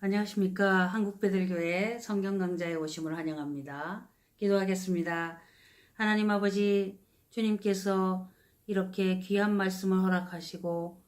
안녕하십니까. 한국배들교회 성경강좌에 오심을 환영합니다. 기도하겠습니다. 하나님 아버지, 주님께서 이렇게 귀한 말씀을 허락하시고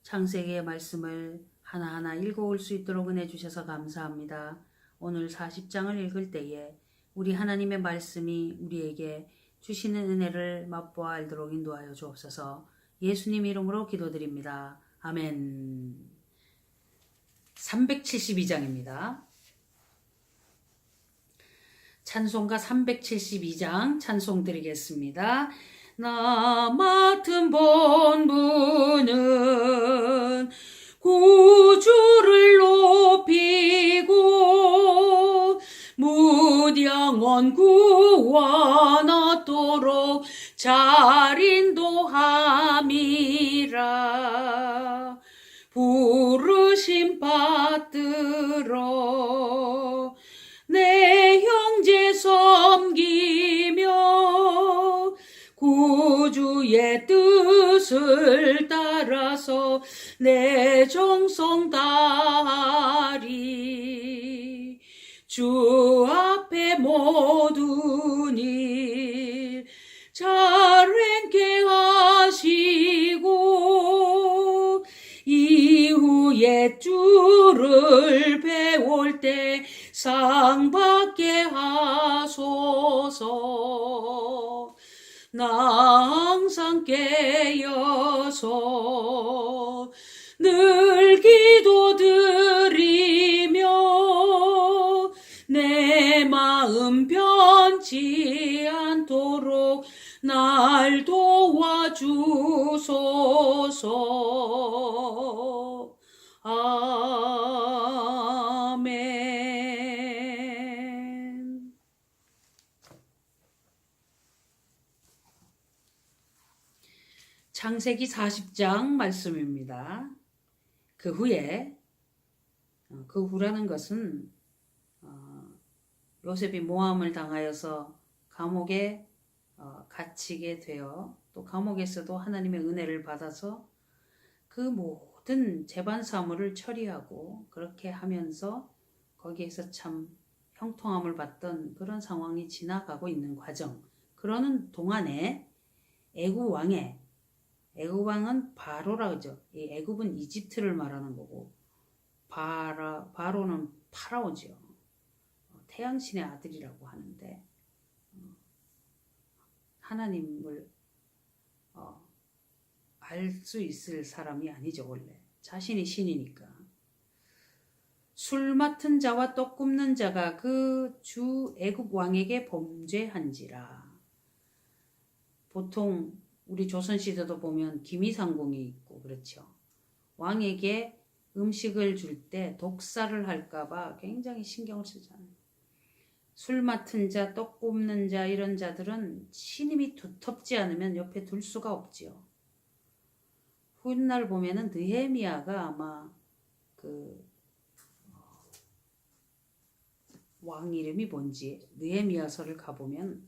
창세기의 말씀을 하나하나 읽어올 수 있도록 은혜 주셔서 감사합니다. 오늘 40장을 읽을 때에 우리 하나님의 말씀이 우리에게 주시는 은혜를 맛보아 알도록 인도하여 주옵소서. 예수님 이름으로 기도드립니다. 아멘. 372장입니다. 찬송가 372장 찬송 드리겠습니다. 나 맡은 본분은 구주를 높이고 무량원 구원 얻도록 잘 인도함이라. 부르심 받들어 내 형제 섬기며 구주의 뜻을 따라서 내 정성 다하리. 주 앞에 모든 일 잘 행케 하시고 이후에 주를 배울 때 상 받게 하소서. 나 항상 깨어서 늘 기도드리며 내 마음 변치 않도록 날 도와주소서. 아멘. 창세기 40장 말씀입니다. 그 후라는 것은 요셉이 모함을 당하여서 감옥에 갇히게 되어 또 감옥에서도 하나님의 은혜를 받아서 그 모든 재반 사무를 처리하고 그렇게 하면서 거기에서 참 형통함을 받던 그런 상황이 지나가고 있는 과정. 그러는 동안에 애굽왕은 바로라 그러죠. 이 애굽은 이집트를 말하는 거고 바로는 파라오죠. 태양신의 아들이라고 하는데 하나님을 알 수 있을 사람이 아니죠. 원래 자신이 신이니까. 술 맡은 자와 떡 굽는 자가 그 주 애굽 왕에게 범죄한지라. 보통 우리 조선시대도 보면 기미상궁이 있고 그렇죠. 왕에게 음식을 줄 때 독살을 할까봐 굉장히 신경을 쓰잖아요. 술 맡은 자, 떡 굽는 자 이런 자들은 신임이 두텁지 않으면 옆에 둘 수가 없지요. 훗날 보면은 느헤미야가 아마 왕 이름이 뭔지 느헤미야서를 가보면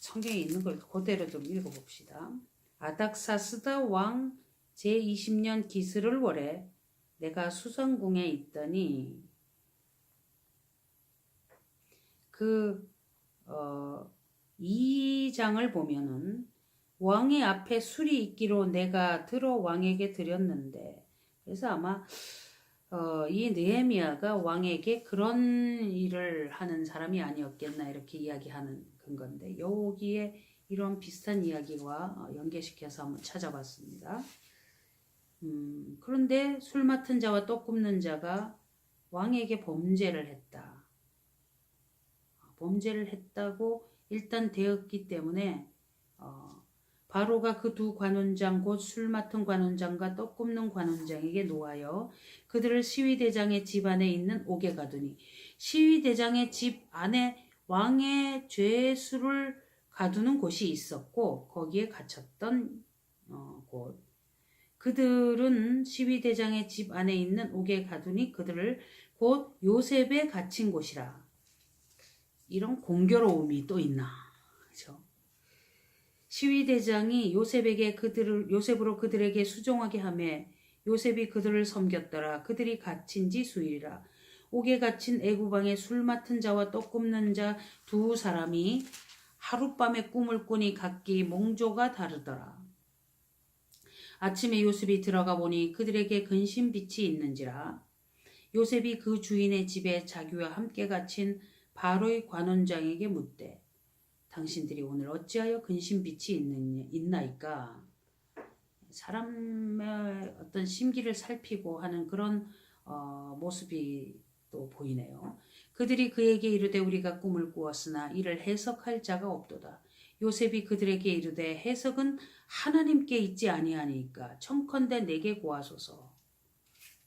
성경에 있는 걸 그대로 좀 읽어봅시다. 아닥사스다 왕 제20년 기스를 월에 내가 수성궁에 있더니 이 장을 보면은 왕의 앞에 술이 있기로 내가 들어 왕에게 드렸는데, 그래서 아마 이 느헤미야가 왕에게 그런 일을 하는 사람이 아니었겠나 이렇게 이야기하는 근건데, 여기에 이런 비슷한 이야기와 연계시켜서 한번 찾아봤습니다. 그런데 술 맡은 자와 떡 굽는 자가 왕에게 범죄를 했다. 범죄를 했다고 일단 되었기 때문에 바로가 그 두 관원장 곧 술 맡은 관원장과 떡 굽는 관원장에게 노하여 그들을 시위대장의 집 안에 있는 옥에 가두니, 시위대장의 집 안에 왕의 죄수를 가두는 곳이 있었고 거기에 갇혔던 곳. 그들은 시위대장의 집 안에 있는 옥에 가두니 그들을 곧 요셉에 갇힌 곳이라. 이런 공교로움이 또 있나. 그렇죠? 시위대장이 요셉으로 그들에게 수종하게 하매 요셉이 그들을 섬겼더라. 그들이 갇힌 지 수일이라. 옥에 갇힌 애구방에 술 맡은 자와 떡 굽는 자 두 사람이 하룻밤에 꿈을 꾸니 각기 몽조가 다르더라. 아침에 요셉이 들어가 보니 그들에게 근심 빛이 있는지라. 요셉이 그 주인의 집에 자기와 함께 갇힌 바로의 관원장에게 묻되 당신들이 오늘 어찌하여 근심 빛이 있나이까? 사람의 어떤 심기를 살피고 하는 그런 모습이 또 보이네요. 그들이 그에게 이르되 우리가 꿈을 꾸었으나 이를 해석할 자가 없도다. 요셉이 그들에게 이르되 해석은 하나님께 있지 아니하니까 청컨대 내게 구하소서.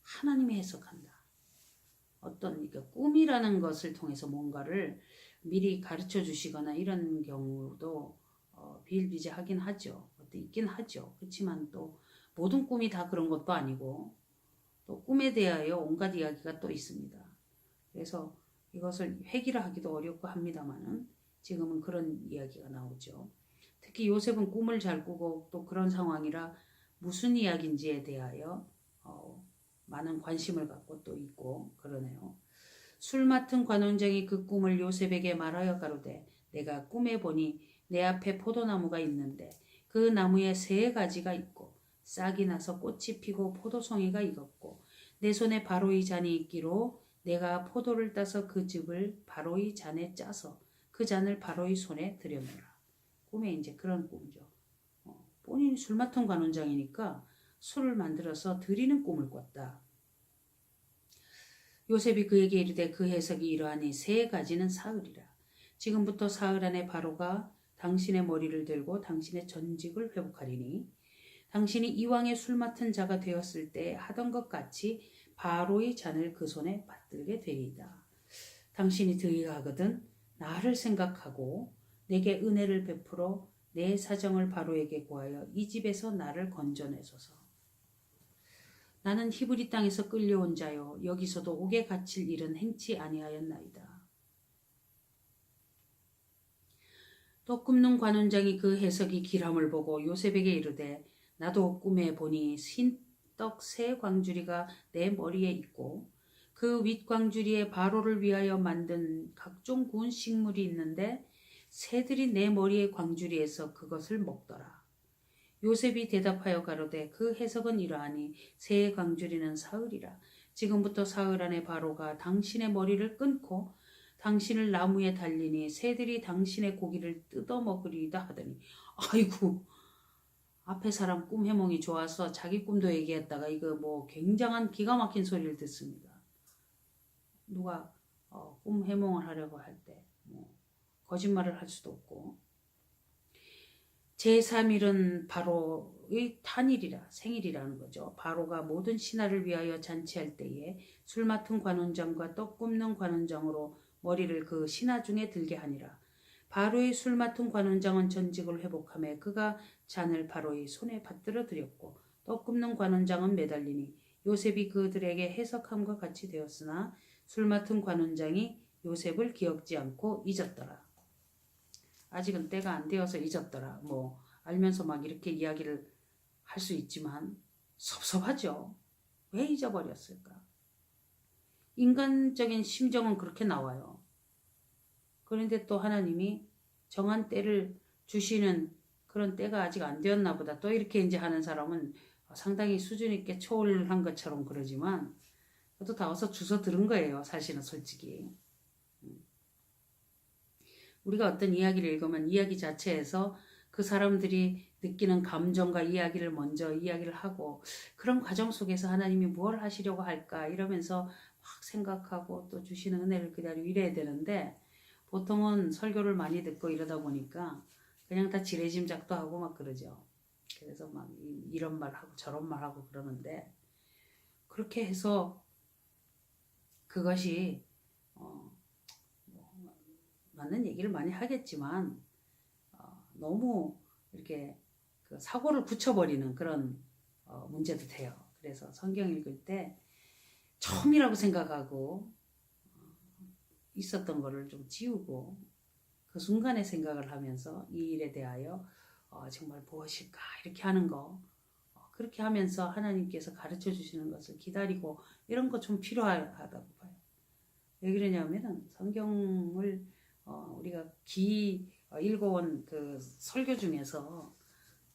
하나님이 해석한다. 어떤 그러니까 꿈이라는 것을 통해서 뭔가를 미리 가르쳐 주시거나 이런 경우도 비일비재하긴 하죠. 있긴 하죠. 그렇지만 또 모든 꿈이 다 그런 것도 아니고 또 꿈에 대하여 온갖 이야기가 또 있습니다. 그래서 이것을 획일화하기도 어렵고 합니다만은 지금은 그런 이야기가 나오죠. 특히 요셉은 꿈을 잘 꾸고 또 그런 상황이라 무슨 이야기인지에 대하여 많은 관심을 갖고 또 있고 그러네요. 술 맡은 관원장이 그 꿈을 요셉에게 말하여 가로되 내가 꿈에 보니 내 앞에 포도나무가 있는데 그 나무에 3가지가 있고 싹이 나서 꽃이 피고 포도송이가 익었고 내 손에 바로이 잔이 있기로 내가 포도를 따서 그 즙을 바로이 잔에 짜서 그 잔을 바로이 손에 들여놓으라. 꿈에 이제 그런 꿈이죠. 본인이 술 맡은 관원장이니까 술을 만들어서 드리는 꿈을 꿨다. 요셉이 그에게 이르되 그 해석이 이러하니 3가지는 사흘이라. 지금부터 사흘 안에 바로가 당신의 머리를 들고 당신의 전직을 회복하리니 당신이 이왕의 술 맡은 자가 되었을 때 하던 것 같이 바로의 잔을 그 손에 받들게 되리이다. 당신이 드리하거든 나를 생각하고 내게 은혜를 베풀어 내 사정을 바로에게 구하여 이 집에서 나를 건져내소서. 나는 히브리 땅에서 끌려온 자요 여기서도 옥에 갇힐 일은 행치 아니하였나이다. 떡 굽는 관원장이 그 해석이 길함을 보고 요셉에게 이르되 나도 꿈에 보니 흰떡 3광주리가 내 머리에 있고 그 윗광주리에 바로를 위하여 만든 각종 구운 식물이 있는데 새들이 내 머리의 광주리에서 그것을 먹더라. 요셉이 대답하여 가로되 그 해석은 이러하니 새 광주리는 사흘이라. 지금부터 사흘 안에 바로가 당신의 머리를 끊고 당신을 나무에 달리니 새들이 당신의 고기를 뜯어먹으리이다 하더니 아이고 앞에 사람 꿈 해몽이 좋아서 자기 꿈도 얘기했다가 이거 뭐 굉장한 기가 막힌 소리를 듣습니다. 누가 꿈 해몽을 하려고 할 때 뭐 거짓말을 할 수도 없고 제3일은 바로의 탄일이라 생일이라는 거죠. 바로가 모든 신하를 위하여 잔치할 때에 술 맡은 관원장과 떡 굽는 관원장으로 머리를 그 신하 중에 들게 하니라. 바로의 술 맡은 관원장은 전직을 회복하며 그가 잔을 바로의 손에 받들어 드렸고 떡 굽는 관원장은 매달리니 요셉이 그들에게 해석함과 같이 되었으나 술 맡은 관원장이 요셉을 기억지 않고 잊었더라. 아직은 때가 안 되어서 잊었더라. 뭐 알면서 막 이렇게 이야기를 할 수 있지만 섭섭하죠. 왜 잊어버렸을까? 인간적인 심정은 그렇게 나와요. 그런데 또 하나님이 정한 때를 주시는 그런 때가 아직 안 되었나 보다. 또 이렇게 이제 하는 사람은 상당히 수준 있게 초월한 것처럼 그러지만 그것도 다 어서 주워 들은 거예요. 사실은 솔직히. 우리가 어떤 이야기를 읽으면 이야기 자체에서 그 사람들이 느끼는 감정과 이야기를 먼저 이야기를 하고 그런 과정 속에서 하나님이 뭘 하시려고 할까 이러면서 막 생각하고 또 주시는 은혜를 기다리고 이래야 되는데 보통은 설교를 많이 듣고 이러다 보니까 그냥 다 지레짐작도 하고 막 그러죠. 그래서 막 이런 말 하고 저런 말 하고 그러는데 그렇게 해서 그것이 맞는 얘기를 많이 하겠지만 너무 이렇게 그 사고를 붙여버리는 그런 문제도 돼요. 그래서 성경 읽을 때 처음이라고 생각하고 있었던 거를 좀 지우고 그 순간에 생각을 하면서 이 일에 대하여 정말 무엇일까 이렇게 하는 거 그렇게 하면서 하나님께서 가르쳐 주시는 것을 기다리고 이런 거 좀 필요하다고 봐요. 왜 그러냐면은 성경을 우리가 읽어온 그 설교 중에서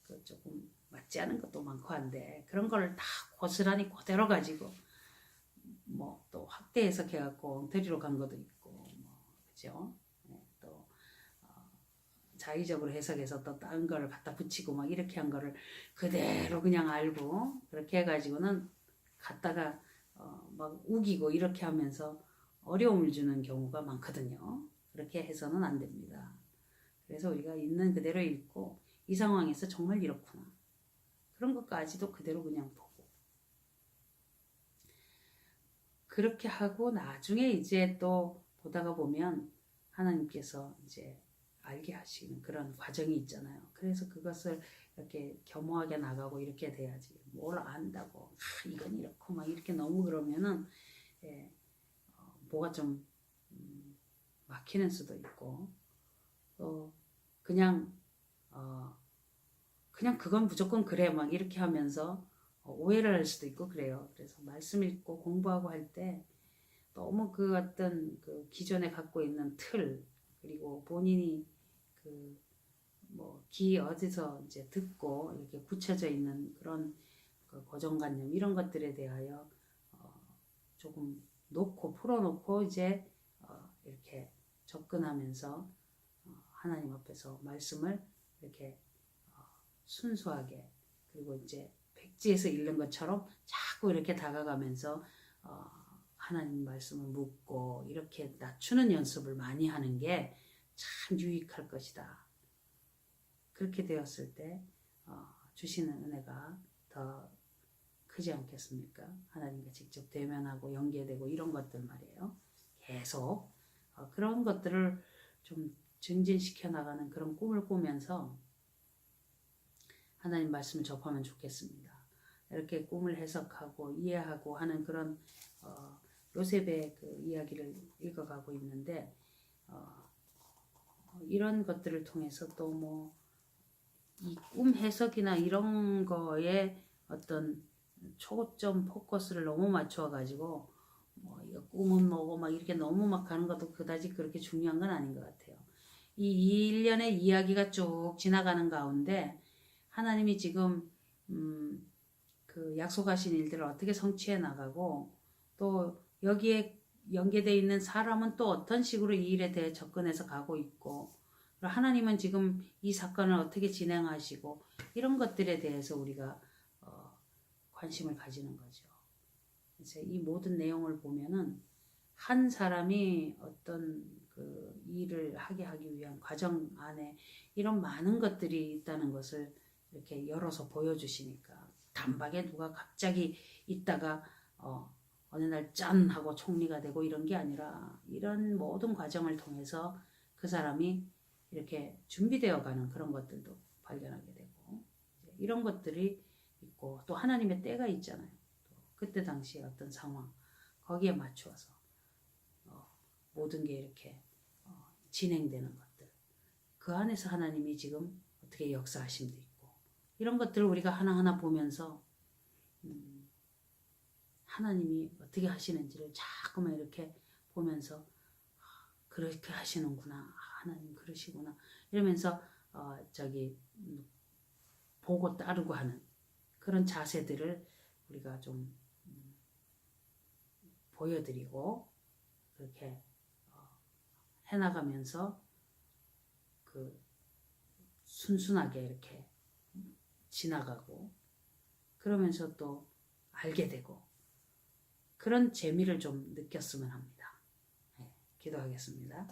그 조금 맞지 않은 것도 많고 한데 그런 걸 다 고스란히 그대로 가지고 뭐 또 확대 해석해갖고 엉터리로 간 것도 있고 뭐 그죠? 네, 또 자의적으로 해석해서 또 다른 걸 갖다 붙이고 막 이렇게 한 거를 그대로 그냥 알고 그렇게 해가지고는 갖다가 막 우기고 이렇게 하면서 어려움을 주는 경우가 많거든요. 그렇게 해서는 안 됩니다. 그래서 우리가 있는 그대로 읽고 이 상황에서 정말 이렇구나. 그런 것까지도 그대로 그냥 보고 그렇게 하고 나중에 이제 또 보다가 보면 하나님께서 이제 알게 하시는 그런 과정이 있잖아요. 그래서 그것을 이렇게 겸허하게 나가고 이렇게 돼야지. 뭘 안다고 이건 이렇고 막 이렇게 너무 그러면은 뭐가 좀 막히는 수도 있고 또 그냥 그건 무조건 그래 막 이렇게 하면서 오해를 할 수도 있고 그래요. 그래서 말씀 읽고 공부하고 할 때 너무 그 어떤 그 기존에 갖고 있는 틀 그리고 본인이 그 뭐 어디서 이제 듣고 이렇게 굳혀져 있는 그런 그 고정관념 이런 것들에 대하여 조금 놓고 풀어놓고 이제 이렇게 접근하면서 하나님 앞에서 말씀을 이렇게 순수하게 그리고 이제 백지에서 읽는 것처럼 자꾸 이렇게 다가가면서 하나님 말씀을 묻고 이렇게 낮추는 연습을 많이 하는 게 참 유익할 것이다. 그렇게 되었을 때 주시는 은혜가 더 크지 않겠습니까? 하나님과 직접 대면하고 연계되고 이런 것들 말이에요. 계속 그런 것들을 좀 증진시켜 나가는 그런 꿈을 꾸면서 하나님 말씀을 접하면 좋겠습니다. 이렇게 꿈을 해석하고 이해하고 하는 그런 요셉의 그 이야기를 읽어가고 있는데 이런 것들을 통해서 또 뭐 이 꿈 해석이나 이런 거에 어떤 초점 포커스를 너무 맞춰가지고 뭐 이거 꿈은 뭐고 막 이렇게 너무 막 가는 것도 그다지 그렇게 중요한 건 아닌 것 같아요. 이 일련의 이야기가 쭉 지나가는 가운데 하나님이 지금 그 약속하신 일들을 어떻게 성취해 나가고 또 여기에 연계되어 있는 사람은 또 어떤 식으로 이 일에 대해 접근해서 가고 있고 하나님은 지금 이 사건을 어떻게 진행하시고 이런 것들에 대해서 우리가 관심을 가지는 거죠. 그래서 이 모든 내용을 보면은 한 사람이 어떤 그 일을 하게 하기 위한 과정 안에 이런 많은 것들이 있다는 것을 이렇게 열어서 보여주시니까 단박에 누가 갑자기 있다가 어느 날 짠 하고 총리가 되고 이런 게 아니라 이런 모든 과정을 통해서 그 사람이 이렇게 준비되어 가는 그런 것들도 발견하게 되고 이런 것들이 있고 또 하나님의 때가 있잖아요. 또 그때 당시에 어떤 상황 거기에 맞추어서 모든 게 이렇게 진행되는 것들 그 안에서 하나님이 지금 어떻게 역사하심도 있고 이런 것들을 우리가 하나하나 보면서 하나님이 어떻게 하시는지를 자꾸만 이렇게 보면서 그렇게 하시는구나 하나님 그러시구나 이러면서 보고 따르고 하는 그런 자세들을 우리가 좀 보여드리고 그렇게 해나가면서 그 순순하게 이렇게 지나가고 그러면서 또 알게 되고 그런 재미를 좀 느꼈으면 합니다. 네, 기도하겠습니다.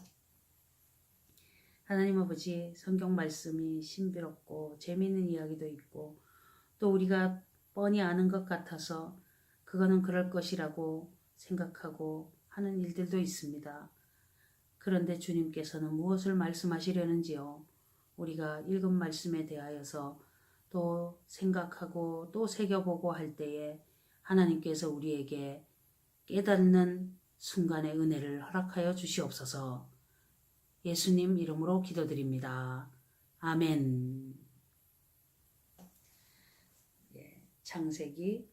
하나님 아버지 성경 말씀이 신비롭고 재미있는 이야기도 있고 또 우리가 뻔히 아는 것 같아서 그거는 그럴 것이라고 생각하고 하는 일들도 있습니다. 그런데 주님께서는 무엇을 말씀하시려는지요. 우리가 읽은 말씀에 대하여서 또 생각하고 또 새겨보고 할 때에 하나님께서 우리에게 깨닫는 순간의 은혜를 허락하여 주시옵소서. 예수님 이름으로 기도드립니다. 아멘. 창세기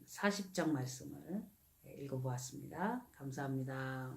40장 말씀을 읽어보았습니다. 감사합니다.